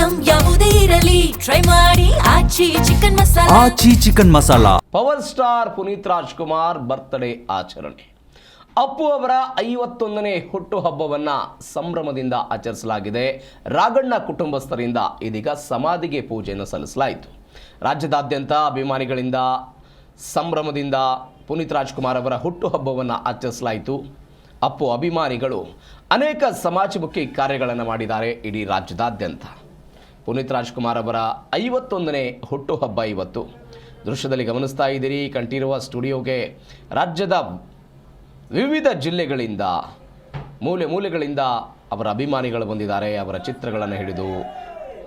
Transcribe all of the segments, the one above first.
Item ಯಾವುದೇ ಇರಲಿ try ಮಾಡಿ Aachi chicken masala. Aachi chicken masala. Power star Puneeth Rajkumar birthday ಆಚರಣೆ. ಅಪ್ಪು ಅವರ 51ನೇ ಹುಟ್ಟುಹಬ್ಬವನ್ನು ಸಂಭ್ರಮದಿಂದ ಆಚರಿಸಲಾಗಿದೆ. ರಾಘಣ್ಣ ಕುಟುಂಬಸ್ಥರಿಂದ ಇದೀಗ ಸಮಾಧಿಗೆ ಪೂಜೆಯನ್ನು ಸಲ್ಲಿಸಲಾಯಿತು. ರಾಜ್ಯದಾದ್ಯಂತ ಅಭಿಮಾನಿಗಳಿಂದ ಸಂಭ್ರಮದಿಂದ ಪುನೀತ್ ರಾಜ್ಕುಮಾರ್ ಅವರ ಹುಟ್ಟುಹಬ್ಬವನ್ನು ಆಚರಿಸಲಾಯಿತು. ಅಪ್ಪು ಅಭಿಮಾನಿಗಳು ಅನೇಕ ಸಮಾಜಮುಖಿ ಕಾರ್ಯಗಳನ್ನು ಮಾಡಿದ್ದಾರೆ ಇಡೀ ರಾಜ್ಯದಾದ್ಯಂತ. ಪುನೀತ್ ರಾಜ್ಕುಮಾರ್ ಅವರ 51ನೇ ಹುಟ್ಟುಹಬ್ಬ ಇವತ್ತು. ದೃಶ್ಯದಲ್ಲಿ ಗಮನಿಸ್ತಾ ಇದ್ದೀರಿ, ಕಂಠೀರವ ಸ್ಟುಡಿಯೋಗೆ ರಾಜ್ಯದ ವಿವಿಧ ಜಿಲ್ಲೆಗಳಿಂದ ಮೂಲೆಗಳಿಂದ ಅವರ ಅಭಿಮಾನಿಗಳು ಬಂದಿದ್ದಾರೆ. ಅವರ ಚಿತ್ರಗಳನ್ನು ಹಿಡಿದು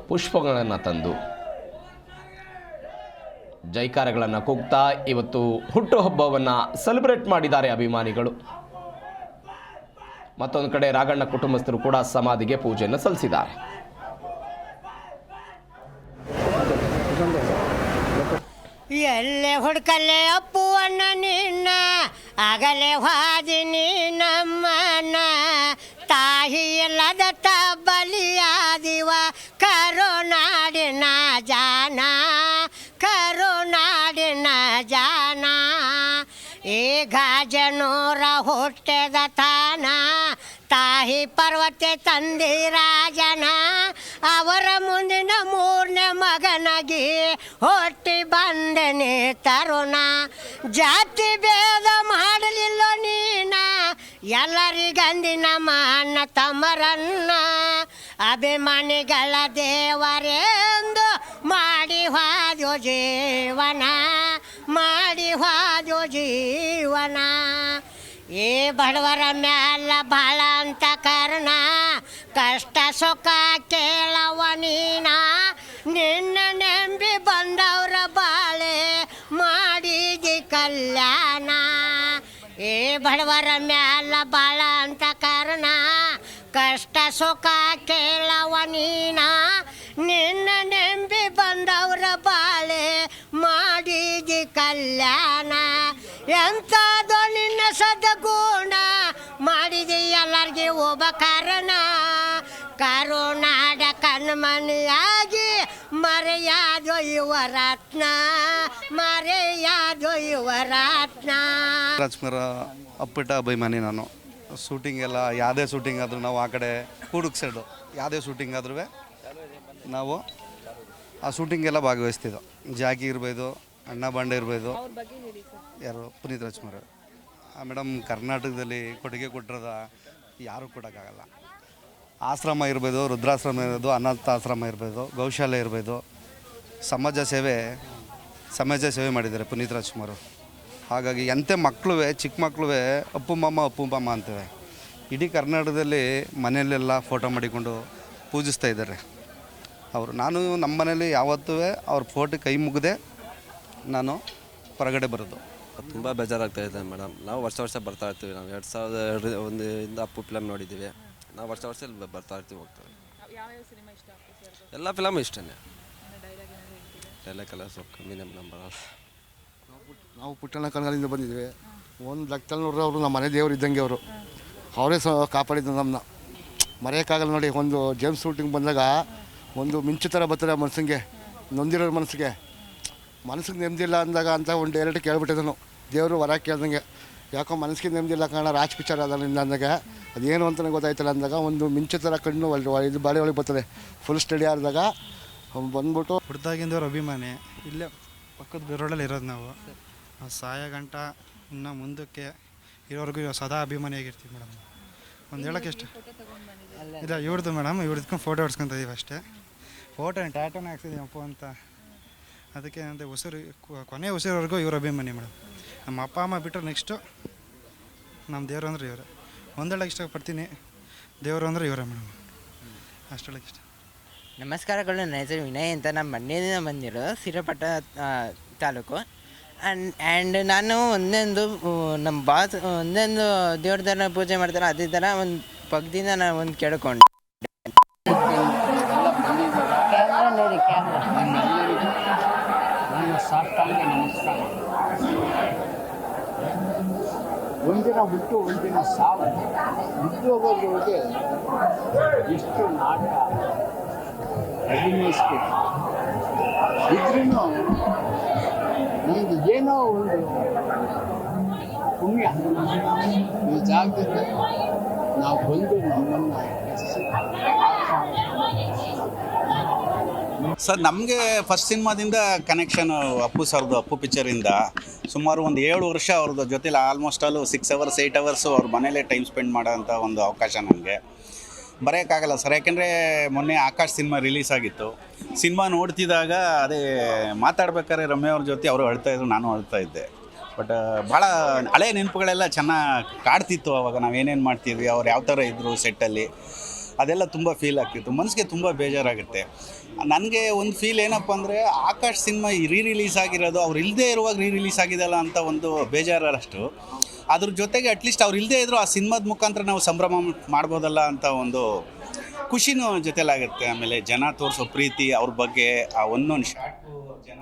ಪುಷ್ಪಗಳನ್ನು ತಂದು ಜೈಕಾರಗಳನ್ನು ಕೂಗ್ತಾ ಇವತ್ತು ಹುಟ್ಟುಹಬ್ಬವನ್ನು ಸೆಲೆಬ್ರೇಟ್ ಮಾಡಿದ್ದಾರೆ ಅಭಿಮಾನಿಗಳು. ಮತ್ತೊಂದು ಕಡೆ ರಾಘಣ್ಣ ಕುಟುಂಬಸ್ಥರು ಕೂಡ ಸಮಾಧಿಗೆ ಪೂಜೆಯನ್ನು ಸಲ್ಲಿಸಿದ್ದಾರೆ. ಎಲ್ಲೆ ಹುಡ್ಕಲ್ಲೇ ಅಪ್ಪು ಅಣ್ಣ ನಿನ್ನ ಆಗಲೇ ಹಾದಿನಿ ನಮ್ಮನ ತಾಯಿ ಎಲ್ಲದ ಬಲಿಯಾದಿವ ಕರುನಾಡಿನ ಜಾನ ಕರುನಾಡಿನ ಜಾನ ಈಗ ಜನೂರ ಹುಟ್ಟೆದ ತಾನ ತಾಯಿ ಪರ್ವತೆ ತಂದಿ ರಾಜನ ಅವರ ಮುಂದಿನ 3ನೇ ಮಗನಾಗಿ ಹೊಟ್ಟಿ ಬಂದನೆ ತರುಣ ಜಾತಿ ಭೇದ ಮಾಡಲಿಲ್ಲ ನೀನ ಎಲ್ಲರಿಗಂದಿನ ಮಾನ ತಮರನ್ನ ಅಭಿಮಾನಿಗಳ ದೇವರೆಂದು ಮಾಡಿ ಹಾದೋ ಜೀವನ ಮಾಡಿ ಹಾದೋ ಜೀವನ ಏ ಬಡವರ ಮ್ಯಾಲ ಭಾಳ ಅಂತ ಕಾರಣ ಕಷ್ಟ ಸುಖ ಕೇಳವ ನೀನ ನಿನ್ನ ನೆಂಬಿ ಬಂದವರ ಬಾಳೆ ಮಾಡಿದಿ ಕಲ್ಯಾಣ. ಏ ಬಡವರ ಮ್ಯಾಲ ಭಾಳ ಅಂತ ಕಾರಣ ಕಷ್ಟ ಸುಖ ಕೇಳವ ನೀನ ನಿನ್ನ ನೆಂಬಿ ಬಂದವರ ಬಾಳೆ ಮಾಡಿದಿ ಕಲ್ಯಾಣ. ಎಂಥದೋ ನಿನ್ನ ಸದ್ಗುಣ ಮಾಡಿದಿ ಎಲ್ಲರಿಗೆ ಒಬ್ಬ ಕಾರಣ ಕರುನಾಡ ಕಣ್ಮಣಿಯಾಗಿ ಮರೆಯಾದೋ ಯುವರತ್ನ ಮರೆಯಾದೋ ಯುವರತ್ನ. ರಾಜ್ಕುಮಾರ್ ಅಪ್ಪಟ ಅಭಿಮಾನಿ ನಾನು. ಶೂಟಿಂಗ್ ಎಲ್ಲ ಯಾವುದೇ ಶೂಟಿಂಗ್ ಆದರೂ ನಾವು ಆ ಕಡೆ ಕೂಡುಕ್ ಸೈಡು ಯಾವುದೇ ಶೂಟಿಂಗ್ ಆದ್ರೂ ನಾವು ಆ ಶೂಟಿಂಗೆಲ್ಲ ಭಾಗವಹಿಸ್ತಿದ್ದೋ. ಜಾಕಿ ಇರ್ಬೋದು, ಅಣ್ಣ ಬಾಂಡೆ ಇರ್ಬೋದು, ಯಾರು ಪುನೀತ್ ರಾಜ್ಕುಮಾರ್ ಮೇಡಮ್ ಕರ್ನಾಟಕದಲ್ಲಿ ಕೊಡುಗೆ ಕೊಟ್ಟಿರೋದ ಯಾರೂ ಕೊಡೋಕ್ಕಾಗಲ್ಲ. ಆಶ್ರಮ ಇರ್ಬೋದು, ರುದ್ರಾಶ್ರಮ ಇರ್ಬೋದು, ಅನಾಥಾಶ್ರಮ ಇರ್ಬೋದು, ಗೌಶಾಲೆ ಇರ್ಬೋದು, ಸಮಾಜ ಸೇವೆ ಮಾಡಿದ್ದಾರೆ ಪುನೀತ್ ರಾಜ್ಕುಮಾರ್. ಹಾಗಾಗಿ ಎಂಥ ಮಕ್ಕಳು ಚಿಕ್ಕ ಮಕ್ಕಳು ಅಪ್ಪು ಮಾಮ ಅಂತೇವೆ. ಇಡೀ ಕರ್ನಾಟಕದಲ್ಲಿ ಮನೆಯಲ್ಲೆಲ್ಲ ಫೋಟೋ ಮಾಡಿಕೊಂಡು ಪೂಜಿಸ್ತಾ ಇದ್ದಾರೆ ಅವರು. ನಾನು ನಮ್ಮ ಮನೇಲಿ ಯಾವತ್ತೂ ಅವ್ರ ಫೋಟೋ ಕೈ ಮುಗದೆ ನಾನು ಹೊರಗಡೆ ಬರೋದು. ತುಂಬ ಬೇಜಾರಾಗ್ತಾಯಿದೆ ಮೇಡಮ್. ನಾವು ವರ್ಷ ಬರ್ತಾ ಇರ್ತೀವಿ. ನಾವು 2001 ಅಪ್ಪು ಫಿಲಮ್ ನೋಡಿದ್ದೀವಿ. ನಾವು ವರ್ಷ ಇಲ್ಲಿ ಬರ್ತಾ ಇರ್ತೀವಿ, ಹೋಗ್ತೀವಿ. ಎಲ್ಲ ಫಿಲಮ್ ಇಷ್ಟನೇ. ಡೈಲಾಗ್ ಸ್ವಲ್ಪ ಕಮ್ಮಿನೇ ನಂಬರ್. ನಾವು ಪುಟ್ಟಣ್ಣ ಕನಗಲಿಂದ ಬಂದಿದ್ದೀವಿ. ಒಂದು ಲೆಕ್ಕದಲ್ಲಿ ನೋಡ್ರೆ ಅವರು ನಮ್ಮ ಮನೆ ದೇವರು ಇದ್ದಂಗೆ ಅವರು. ಅವರೇ ಕಾಪಾಡಿದ್ದು ನಮ್ಮನ್ನ ಮರೆಯೋಕ್ಕಾಗಲ್ಲ ನೋಡಿ. ಒಂದು ಜೇಮ್ಸ್ ಶೂಟಿಂಗ್ ಬಂದಾಗ ಒಂದು ಮಿಂಚು ಥರ ಬರ್ತಾರೆ ಮನಸ್ಸಿಗೆ, ನೊಂದಿರೋ ಮನಸ್ಸಿಗೆ ನೆಮ್ಮದಿಲ್ಲ ಅಂದಾಗ ಅಂತ ಒಂದು ಡೈರೆಕ್ಟ್ ಕೇಳ್ಬಿಟ್ಟಿದ್ದನು. ದೇವರು ವರ ಕೇಳ್ದಂಗೆ ಯಾಕೋ ಮನಸ್ಸಿಗೆ ನೆಮ್ಮದಿಲ್ಲ ಕಾರಣ ರಾಜ್ ಪಿಕ್ಚರ್ ಅದರಿಂದ ಅಂದಾಗ ಅದೇನು ಅಂತಲೇ ಗೊತ್ತಾಯ್ತಲ್ಲ ಅಂದಾಗ ಒಂದು ಮಿಂಚು ಥರ ಕಣ್ಣು ಇದು ಬಾಡಿ ಒಳಗೆ ಬರ್ತದೆ. ಫುಲ್ ಸ್ಟಡಿ ಆದಾಗ ಬಂದ್ಬಿಟ್ಟು ಹುಡ್ದಾಗಿಂದವ್ರ ಅಭಿಮಾನಿ. ಇಲ್ಲೇ ಪಕ್ಕದ ಬೆರೋಡಲ್ಲಿ ಇರೋದು ನಾವು. ಸಾಯ ಗಂಟ ಇನ್ನು ಮುಂದಕ್ಕೆ ಇರೋರ್ಗೂ ಸದಾ ಅಭಿಮಾನಿಯಾಗಿರ್ತೀವಿ ಮೇಡಮ್. ಒಂದು ಹೇಳೋಕ್ಕೆ ಇಷ್ಟ ಇಲ್ಲ ಇವ್ರದ್ದು ಮೇಡಮ್, ಇವ್ರದ್ಕೊಂಡು ಫೋಟೋ ಹೊಡ್ಸ್ಕೊತ ಇದೀವಿ ಅಷ್ಟೇ. ಫೋಟೋ ಟ್ಯಾಟೋನೇ ಹಾಕ್ಸಿದ್ದೀವಿ ಅಪ್ಪ ಅಂತ. ಅದಕ್ಕೆ ಅಂದರೆ ಕೊನೆ ಉಸಿರವರೆಗೂ ಇವ್ರ ಅಭಿಮಾನಿ ಮೇಡಮ್. ನಮ್ಮ ಅಪ್ಪ ಅಮ್ಮ ಬಿಟ್ಟರೆ ನೆಕ್ಸ್ಟು ನಮ್ಮ ದೇವರು ಅಂದರೆ ಇವರೇ. ಒಂದೇಳಕ್ಕೆ ಇಷ್ಟಪಡ್ತೀನಿ, ದೇವರು ಅಂದರೆ ಇವರೇ ಮೇಡಮ್. ಅಷ್ಟೇಳಕ್ಕೆ ಇಷ್ಟ. ನಮಸ್ಕಾರಗಳು. ನನ್ನ ಹೆಸರು ವಿನಯ್ ಅಂತ. ನಮ್ಮ ಮಂಡ್ಯದಿಂದ ಬಂದಿರೋ ಶ್ರೀರಂಗಪಟ್ಟಣ ತಾಲೂಕು. ಆ್ಯಂಡ್ ನಾನು ಒಂದೊಂದು ನಮ್ಮ ಬಾಸ್ ಒಂದೊಂದು ದೇವ್ರ ಥರ ಪೂಜೆ ಮಾಡ್ತಾರೆ. ಅದೇ ಥರ ಒಂದು ಪಕ್ಕದಿಂದ ನಾನು ಒಂದು ಕೇಳ್ಕೊಂಡೆ. ಒಂದಿನ ಹುಟ್ಟು ಒಂದಿನ ಸಾವು. ಹುಟ್ಟು ಹೋಗೋದ್ರೊಳಗೆ ಎಷ್ಟು ನಾಟ ಅಭಿನಯಿಸ್ಬೇಕು ಇದ್ರೂ ನಮ್ಗೆ ಏನೋ ಒಂದು ಪುಣ್ಯ ಈ ಜಾಗದಲ್ಲಿ ನಾವು ಬಂದು ನಮ್ಮನ್ನು ಸರ್ ನಮಗೆ ಫಸ್ಟ್ ಸಿನಿಮಾದಿಂದ ಕನೆಕ್ಷನ್ ಅಪ್ಪು ಸರ್ದು ಅಪ್ಪು ಪಿಕ್ಚರಿಂದ ಸುಮಾರು ಒಂದು 7 ವರ್ಷ ಅವ್ರದ್ದು ಜೊತೆಲಿ ಆಲ್ಮೋಸ್ಟ್ ಆಲು 6 ಅವರ್ಸ್ 8 ಅವರ್ಸು ಅವ್ರ ಮನೇಲೇ ಟೈಮ್ ಸ್ಪೆಂಡ್ ಮಾಡೋಂಥ ಒಂದು ಅವಕಾಶ ನನಗೆ ಬರೆಯೋಕ್ಕಾಗಲ್ಲ ಸರ್. ಯಾಕೆಂದರೆ ಮೊನ್ನೆ ಆಕಾಶ್ ಸಿನಿಮಾ ರಿಲೀಸ್ ಆಗಿತ್ತು. ಸಿನಿಮಾ ನೋಡ್ತಿದ್ದಾಗ ಅದೇ ಮಾತಾಡ್ಬೇಕಾದ್ರೆ ರಮ್ಯ ಅವ್ರ ಜೊತೆ ಅವರು ಅಳ್ತಾಯಿದ್ರು, ನಾನು ಅಳ್ತಾ ಇದ್ದೆ. ಬಟ್ ಭಾಳ ಹಳೆ ನೆನಪುಗಳೆಲ್ಲ ಚೆನ್ನಾಗಿ ಕಾಡ್ತಿತ್ತು. ಅವಾಗ ನಾವೇನೇನು ಮಾಡ್ತಿದ್ವಿ, ಅವ್ರು ಯಾವ ಥರ ಇದ್ದರು ಸೆಟ್ಟಲ್ಲಿ, ಅದೆಲ್ಲ ತುಂಬ ಫೀಲ್ ಆಗ್ತಿತ್ತು. ಮನಸ್ಸಿಗೆ ತುಂಬ ಬೇಜಾರಾಗುತ್ತೆ. ನನಗೆ ಒಂದು ಫೀಲ್ ಏನಪ್ಪ ಅಂದರೆ ಆಕಾಶ್ ಸಿನಿಮಾ ರಿಲೀಸ್ ಆಗಿರೋದು ಅವ್ರು ಇಲ್ಲದೇ ಇರುವಾಗ ರಿಲೀಸ್ ಆಗಿದೆಲ್ಲ ಅಂತ ಒಂದು ಬೇಜಾರಷ್ಟು. ಅದ್ರ ಜೊತೆಗೆ ಅಟ್ಲೀಸ್ಟ್ ಅವ್ರು ಇಲ್ಲದೇ ಇದ್ದರೂ ಆ ಸಿನಿಮಾದ ಮುಖಾಂತರ ನಾವು ಸಂಭ್ರಮ ಮಾಡ್ಬೋದಲ್ಲ ಅಂತ ಒಂದು ಖುಷಿನೂ ಜೊತೆಲಾಗುತ್ತೆ. ಆಮೇಲೆ ಜನ ತೋರಿಸೋ ಪ್ರೀತಿ ಅವ್ರ ಬಗ್ಗೆ ಆ ಒಂದೊಂದು ಶಾರ್ಟು ಜನ